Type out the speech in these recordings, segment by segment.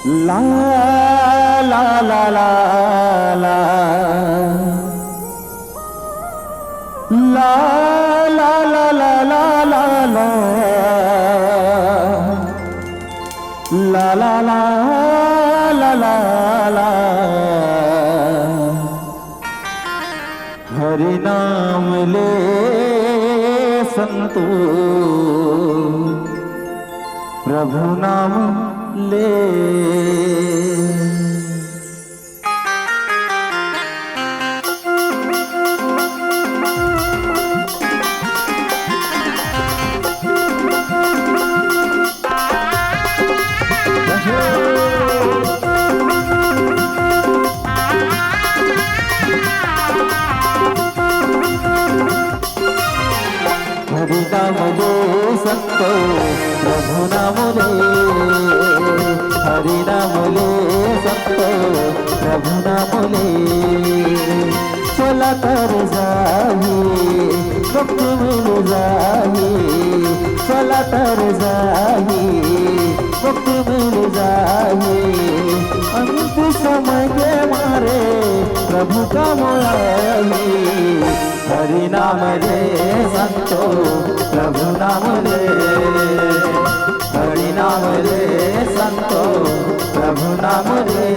ला ला ला ला ला ला ला ला ला ला ला ला ला ला ला ला ला हरि नाम ले संतो प्रभु नाम ले। हरि नाम ले संतो प्रभु नाम ले, हरि नाम ले संतो प्रभु नाम ले। चला तर जाही मुक्ति मिल जाही, चला तर जाही मुक्ति मिल जाही। अंत समय के मारे प्रभु का मोही, हरि नाम ले संतो प्रभु नाम ले, हरि नाम ले संतो प्रभु नाम ले।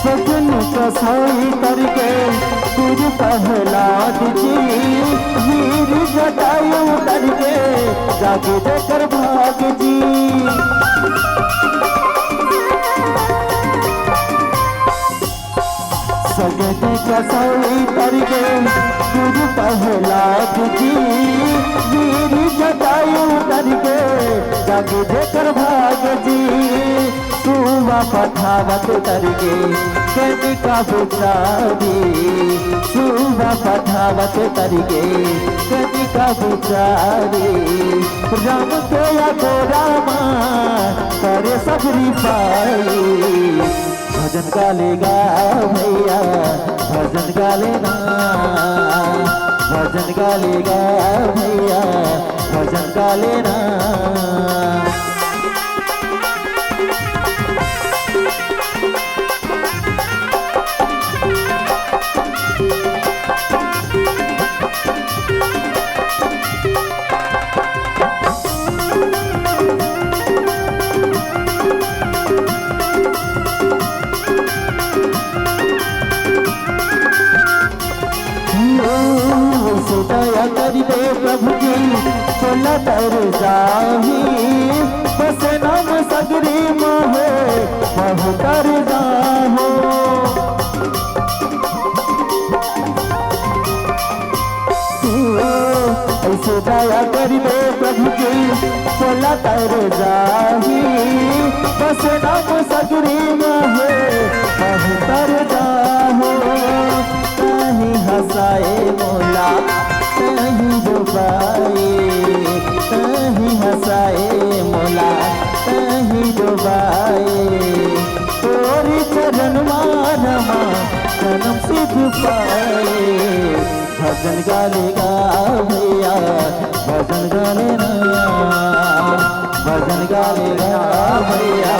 सजन कसाई करके गुरु प्रहलाद जी, वीर जटायु करके जागे देकर भाग जी। सजन कसाई करके गुरु प्रहलाद जी, वीर जटायु करके जागे देकर भाग जी। सुबह पठावत करके कनिका पुचारी, सुबह पठावत करके कनिका पुचारी। राम के या रामा करे सबरी पाई, भजन गालेगा भैया भजन गालेना, भजन गालेगा भैया भजन गालेना। दया कर दे प्रभु जी चला तर जाही, बस नाम सगरी मोहे महु कर जाहो। ऐसे दया कर दे प्रभु जी चला तर जाही, बस नाम सगरी मोहे महु कर जाहो। कहीं हंसाए मोला कहीं डुबाए, कहीं हंसाए मोला कहीं डुबाए। तोरी चरण मारमा जन्म सिद्ध पाए, भजन गालेगा भैया भजन गालेना, भजन गालेगा भैया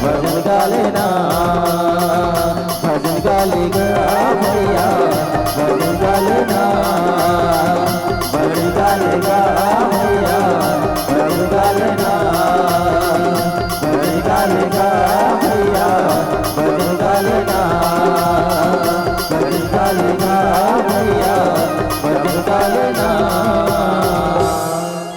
भजन गालेना, भजन गालेगा भैया भजन गालेना, भजन गालेगा।